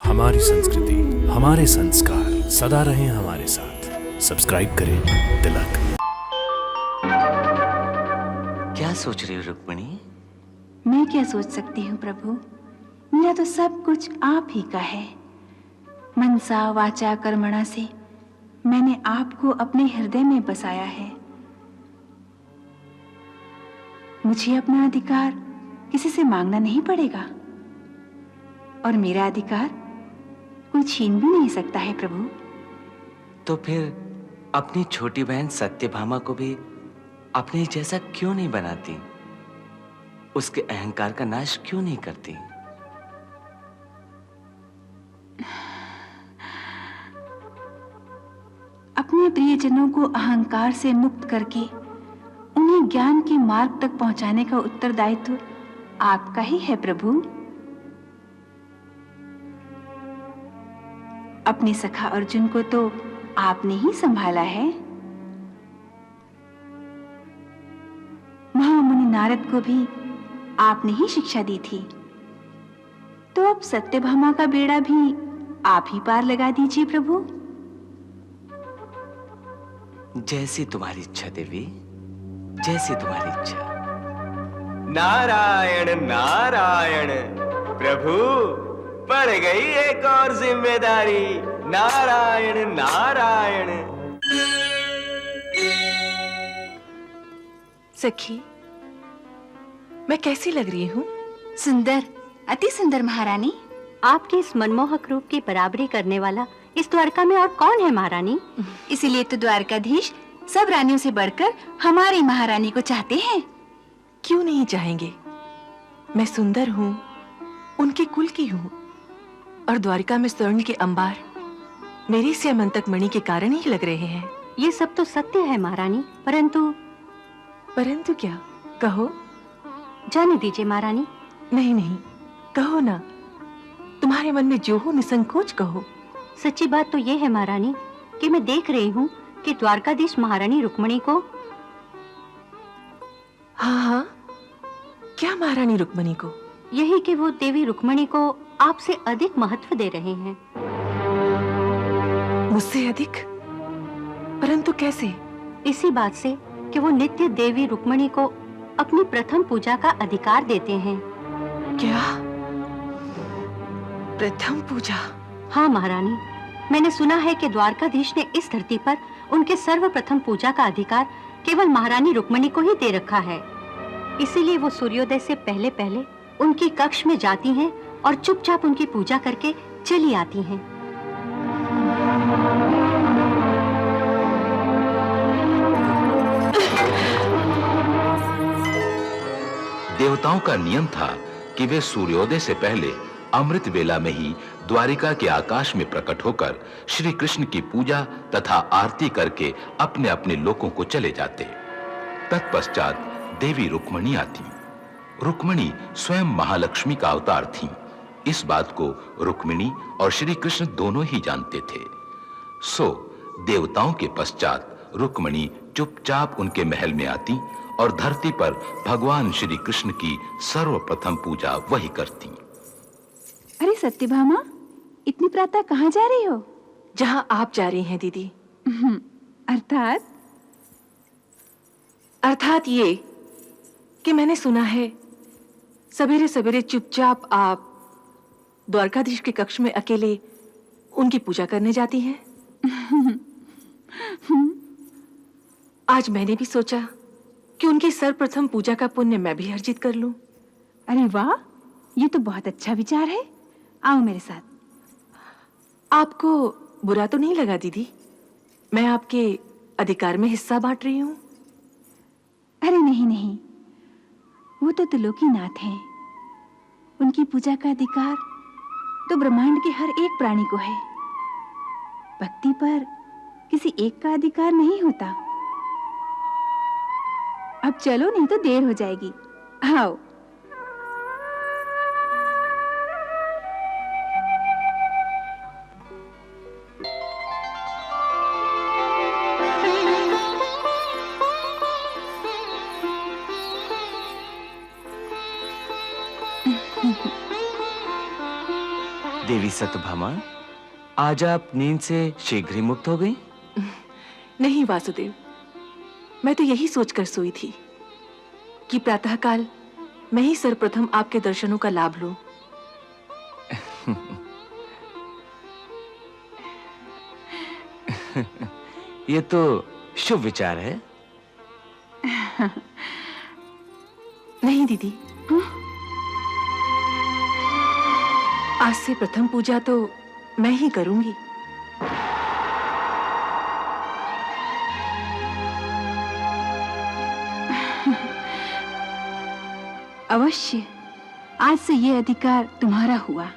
हमारी संस्कृति, हमारे संस्कार सदा रहें हमारे साथ। सब्सक्राइब करें तिलक। क्या सोच रही हो रुक्मिणी? मैं क्या सोच सकती हूँ प्रभु, मेरा तो सब कुछ आप ही का है। मनसा वाचा कर्मणा से मैंने आपको अपने हृदय में बसाया है। मुझे अपना अधिकार किसी से मांगना नहीं पड़ेगा और मेरा अधिकार कोई छीन भी नहीं सकता है प्रभु। तो फिर अपनी छोटी बहन सत्यभामा को भी अपने जैसा क्यों नहीं बनाती? उसके अहंकार का नाश क्यों नहीं करती? अपने प्रियजनों को अहंकार से मुक्त करके उन्हें ज्ञान के मार्ग तक पहुंचाने का उत्तरदायित्व आपका ही है प्रभु। अपने सखा अर्जुन को तो आपने ही संभाला है। महामुनि नारद को भी आपने ही शिक्षा दी थी, तो अब सत्यभामा का बेड़ा भी आप ही पार लगा दीजिए प्रभु। जैसी तुम्हारी इच्छा देवी, जैसी तुम्हारी इच्छा। नारायण नारायण प्रभु, पड़ गई एक और जिम्मेदारी। नारायण नारायण। सखी, मैं कैसी लग रही हूँ? सुंदर, अति सुंदर महारानी। आपके इस मनमोहक रूप की बराबरी करने वाला इस द्वारका में और कौन है महारानी? इसीलिए तो द्वारकाधीश सब रानियों से बढ़कर हमारी महारानी को चाहते हैं। क्यों नहीं चाहेंगे? मैं सुंदर हूँ, उनके कुल की हूँ, और द्वारिका में स्वर्ण के अंबार मेरी स्यमंतक मणि के कारण ही लग रहे हैं। ये सब तो सत्य है महारानी, परंतु क्या? कहो। जाने दीजिए महारानी। नहीं नहीं, कहो ना, तुम्हारे मन में जो हो निसंकोच कहो। सच्ची बात तो ये है महारानी कि मैं देख रही हूँ कि द्वारकाधीश महारानी रुक्मिणी को। हाँ हाँ, क्या महारानी रुक्मिणी को? यही कि वो देवी रुक्मिणी को आपसे अधिक महत्व दे रहे हैं। मुझसे अधिक? परंतु कैसे? इसी बात से कि वो नित्य देवी रुक्मिणी को अपनी प्रथम पूजा का अधिकार देते हैं। क्या? प्रथम पूजा? हाँ महारानी, मैंने सुना है कि द्वारकाधीश ने इस धरती पर उनके सर्वप्रथम पूजा का अधिकार केवल महारानी रुक्मिणी को ही दे रखा है। इसीलिए वो सूर्योदय से पहले पहले उनकी कक्ष में जाती हैं और चुपचाप उनकी पूजा करके चली आती हैं। देवताओं का नियम था कि वे सूर्योदय से पहले अमृत वेला में ही द्वारिका के आकाश में प्रकट होकर श्री कृष्ण की पूजा तथा आरती करके अपने अपने लोकों को चले जाते। तत्पश्चात देवी रुक्मिणी आती। रुक्मिणी स्वयं महालक्ष्मी का अवतार थीं। इस बात को रुक्मिणी और श्री कृष्ण दोनों ही जानते थे। सो देवताओं के पश्चात रुक्मिणी चुपचाप उनके महल में आती और धरती पर भगवान श्री कृष्ण की सर्वप्रथम पूजा वही करती। अरे सत्यभामा, इतनी प्रातः कहाँ जा रही हो? जहाँ आप जा रही हैं दीदी। अर्थात ये कि मैंने सुना है सवेरे सवेरे चुपचाप आप द्वारकाधीश के कक्ष में अकेले उनकी पूजा करने जाती हैं। आज मैंने भी सोचा कि उनकी सर्वप्रथम पूजा का पुण्य मैं भी अर्जित कर लूं। अरे वाह, ये तो बहुत अच्छा विचार है। आओ मेरे साथ। आपको बुरा तो नहीं लगा दीदी? मैं आपके अधिकार में हिस्सा बांट रही हूँ। अरे नहीं नहीं, वो तो त्रिलोकीनाथ हैं। उनकी पूजा का अधिकार तो ब्रह्मांड के हर एक प्राणी को है। भक्ति पर किसी एक का अधिकार नहीं होता। अब चलो, नहीं तो देर हो जाएगी। आओ। देवी सत्यभामा, आज आप नींद से शीघ्र ही मुक्त हो गई? नहीं वासुदेव, मैं तो यही सोचकर सोई थी कि प्रातःकाल मैं ही सर्वप्रथम आपके दर्शनों का लाभ लूं। ये तो शुभ विचार है। नहीं दीदी, आज से प्रथम पूजा तो मैं ही करूंगी। अवश्य, आज से ये अधिकार तुम्हारा हुआ।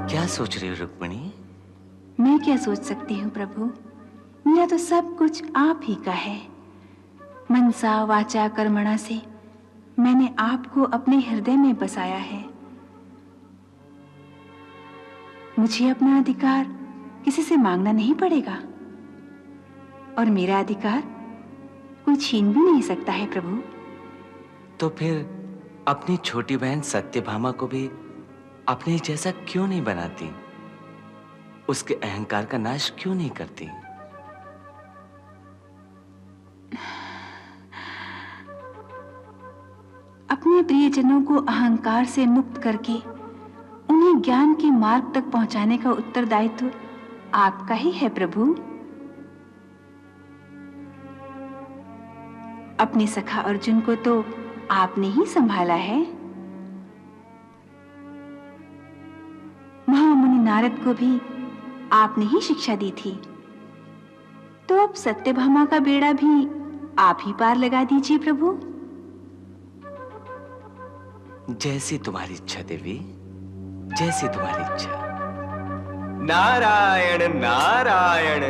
क्या सोच रही हो रुक्मिणी? मैं क्या सोच सकती हूँ प्रभु, मेरा तो सब कुछ आप ही का है। मनसा वाचा कर्मणा से मैंने आपको अपने हृदय में बसाया है। मुझे अपना अधिकार किसी से मांगना नहीं पड़ेगा और मेरा अधिकार कोई छीन भी नहीं सकता है प्रभु। तो फिर अपनी छोटी बहन सत्यभामा को भी अपने जैसा क्यों नहीं बनाती? उसके अहंकार का नाश क्यों नहीं करती? अपने प्रियजनों को अहंकार से मुक्त करके उन्हें ज्ञान के मार्ग तक पहुंचाने का उत्तरदायित्व आपका ही है प्रभु। अपने सखा अर्जुन को तो आपने ही संभाला है। महामुनि नारद को भी आपने ही शिक्षा दी थी, तो अब सत्यभामा का बेड़ा भी आप ही पार लगा दीजिए प्रभु। जैसी तुम्हारी इच्छा देवी, जैसी तुम्हारी इच्छा। नारायण नारायण,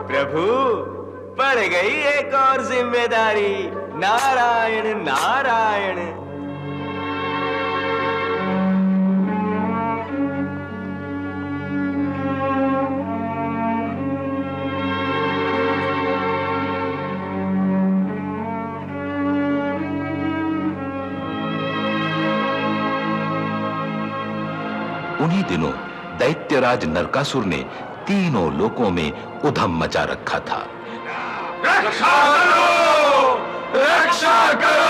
प्रभु पड़ गई एक और जिम्मेदारी। नारायण नारायण। उन्हीं दिनों दैत्यराज नरकासुर ने तीनों लोकों में उधम मचा रखा था। रक्षा करो, रक्षा करो।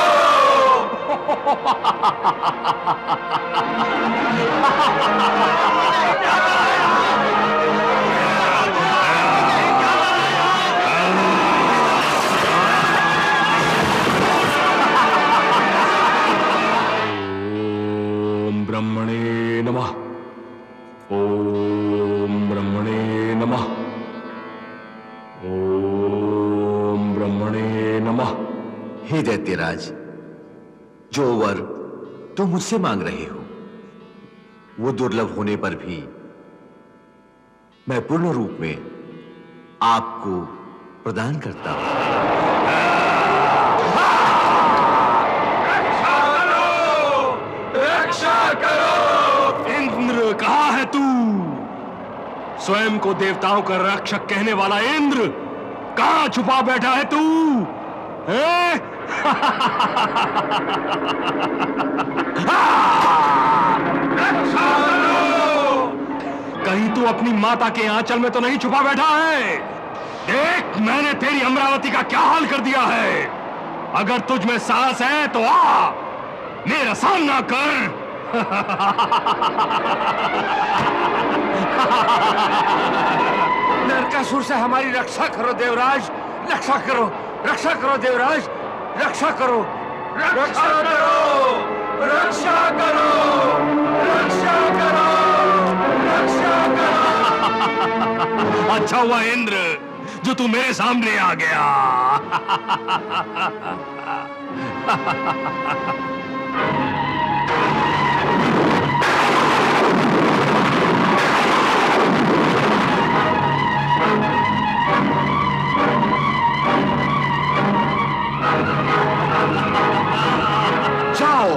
ओम ब्रह्मणे नमः। ओम ब्रह्मणे नमः। ओम ब्रह्मणे नमः। हे दैत्यराज, जो वर तुम मुझसे मांग रहे हो वो दुर्लभ होने पर भी मैं पूर्ण रूप में आपको प्रदान करता हूं। रक्षा करो! इंद्र, कहाँ है तू? स्वयं को देवताओं का रक्षक कहने वाला इंद्र, कहाँ छुपा बैठा है तू? हैं? रक्षा करो! कहीं तू अपनी माता के आंचल में तो नहीं छुपा बैठा है? देख, मैंने तेरी अमरावती का क्या हाल कर दिया है। अगर तुझ में साहस है तो आ, मेरा सामना कर। नरकासुर से हमारी रक्षा करो देवराज, रक्षा करो, रक्षा करो देवराज, रक्षा करो, रक्षा करो, रक्षा करो, रक्षा करो, रक्षा करो। अच्छा हुआ इंद्र जो तू मेरे सामने आ गया। जाओ।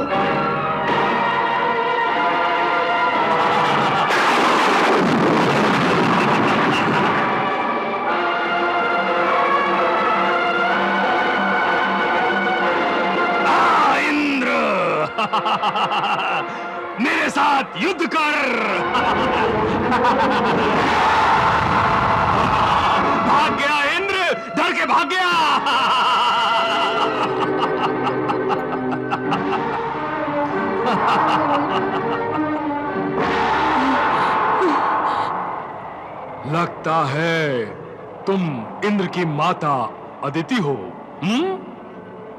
इंद्र, मेरे साथ युद्ध कर। भाग गया इंद्र, डर के भाग गया। लगता है तुम इंद्र की माता अदिति हो।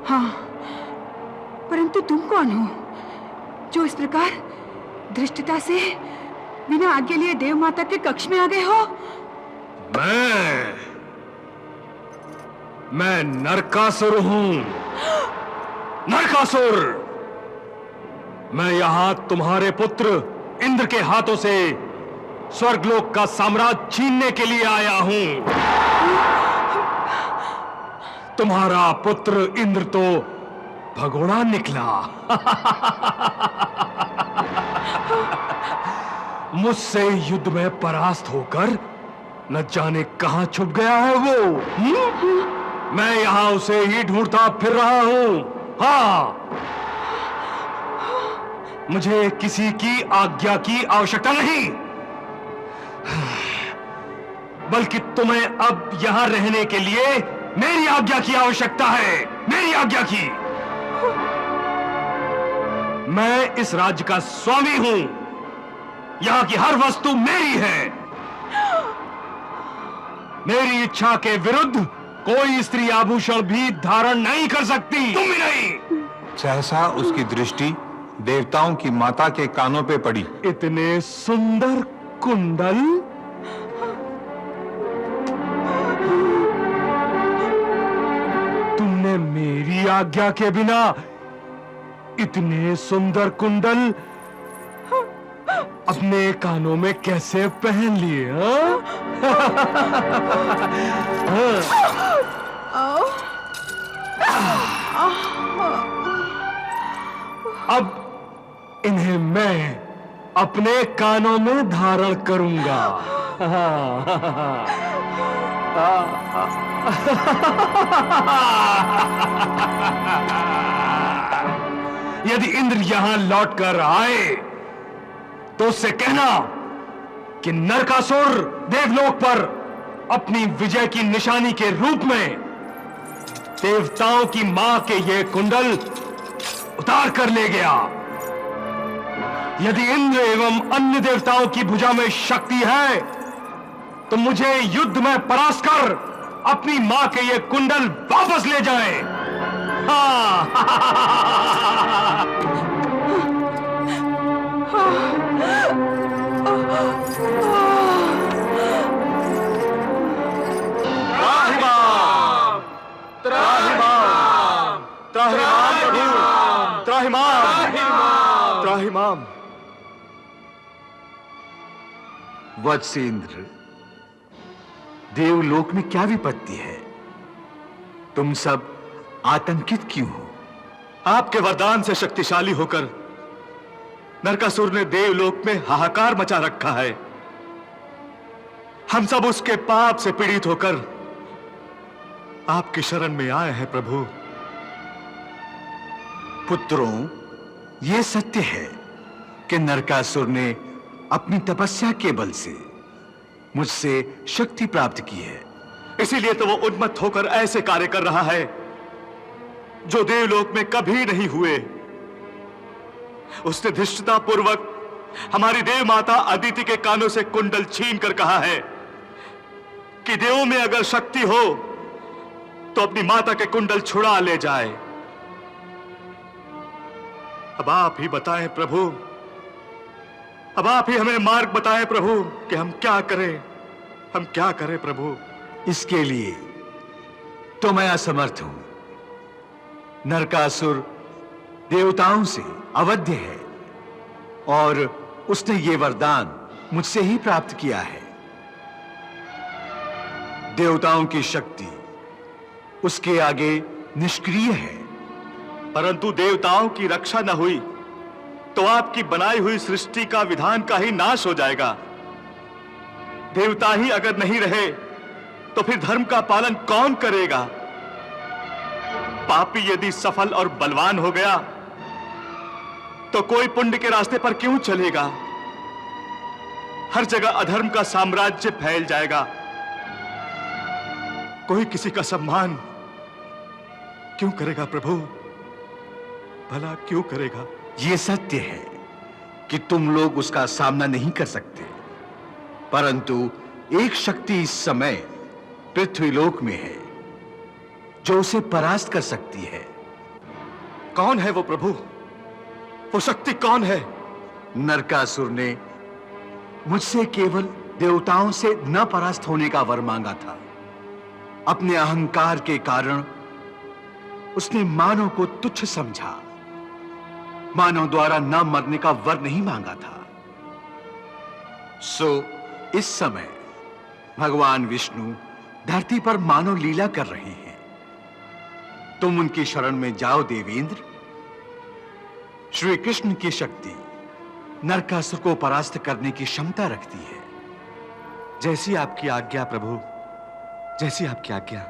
हाँ, परंतु तुम कौन हो जो इस प्रकार धृष्टता से बिना आज्ञा लिए देव माता के कक्ष में आ गए हो? मैं नरकासुर हूं। नरकासुर, मैं यहां तुम्हारे पुत्र इंद्र के हाथों से स्वर्गलोक का साम्राज्य छीनने के लिए आया हूं। तुम्हारा पुत्र इंद्र तो भगोड़ा निकला। मुझसे युद्ध में परास्त होकर न जाने कहां छुप गया है वो। मैं यहां उसे ही ढूंढता फिर रहा हूं। हाँ, मुझे किसी की आज्ञा की आवश्यकता नहीं, बल्कि तुम्हें अब यहां रहने के लिए मेरी आज्ञा की आवश्यकता है। मेरी आज्ञा की। मैं इस राज्य का स्वामी हूं। यहां की हर वस्तु मेरी है। मेरी इच्छा के विरुद्ध कोई स्त्री आभूषण भी धारण नहीं कर सकती। तुम भी नहीं। सहसा उसकी दृष्टि देवताओं की माता के कानों पे पड़ी। इतने सुंदर कुंडल, तुमने मेरी आज्ञा के बिना इतने सुंदर कुंडल अपने कानों में कैसे पहन लिए? अब इन्हें मैं अपने कानों में धारण करूंगा। यदि इंद्र यहां लौटकर आए तो उससे कहना कि नरकासुर देवलोक पर अपनी विजय की निशानी के रूप में देवताओं की मां के ये कुंडल उतार कर ले गया। यदि इंद्र एवं अन्य देवताओं की भुजा में शक्ति है तो मुझे युद्ध में परास्त कर अपनी मां के ये कुंडल वापस ले जाएं। हाँ। त्राहिमाम, त्राहिमाम, त्राहिमाम। वत्स इंद्र, देवलोक में क्या विपत्ति है? तुम सब आतंकित क्यों हो? आपके वरदान से शक्तिशाली होकर नरकासुर ने देवलोक में हाहाकार मचा रखा है। हम सब उसके पाप से पीड़ित होकर आपकी शरण में आए हैं प्रभु। पुत्रों, यह सत्य है कि नरकासुर ने अपनी तपस्या के बल से मुझसे शक्ति प्राप्त की है। इसीलिए तो वो उन्मत्त होकर ऐसे कार्य कर रहा है जो देवलोक में कभी नहीं हुए। उसने धृष्टता पूर्वक हमारी देव माता अदिति के कानों से कुंडल छीन कर कहा है कि देवों में अगर शक्ति हो तो अपनी माता के कुंडल छुड़ा ले जाए। अब आप ही बताएं प्रभु, अब आप ही हमें मार्ग बताएं प्रभु कि हम क्या करें, हम क्या करें प्रभु। इसके लिए तो मैं असमर्थ हूं। नरकासुर देवताओं से अवध्य है और उसने ये वरदान मुझसे ही प्राप्त किया है। देवताओं की शक्ति उसके आगे निष्क्रिय है। परंतु देवताओं की रक्षा न हुई तो आपकी बनाई हुई सृष्टि का विधान का ही नाश हो जाएगा। देवता ही अगर नहीं रहे तो फिर धर्म का पालन कौन करेगा? पापी यदि सफल और बलवान हो गया तो कोई पुण्य के रास्ते पर क्यों चलेगा? हर जगह अधर्म का साम्राज्य फैल जाएगा। कोई किसी का सम्मान क्यों करेगा प्रभु? भला क्यों करेगा? यह सत्य है कि तुम लोग उसका सामना नहीं कर सकते, परंतु एक शक्ति इस समय पृथ्वीलोक में है जो उसे परास्त कर सकती है। कौन है वो प्रभु? वो शक्ति कौन है? नरकासुर ने मुझसे केवल देवताओं से न परास्त होने का वर मांगा था। अपने अहंकार के कारण उसने मानव को तुच्छ समझा। मानव द्वारा न मरने का वर नहीं मांगा था। सो इस समय भगवान विष्णु धरती पर मानव लीला कर रहे हैं। तुम उनकी शरण में जाओ देवेंद्र। श्री कृष्ण की शक्ति नरकासुर को परास्त करने की क्षमता रखती है। जैसी आपकी आज्ञा प्रभु, जैसी आपकी आज्ञा।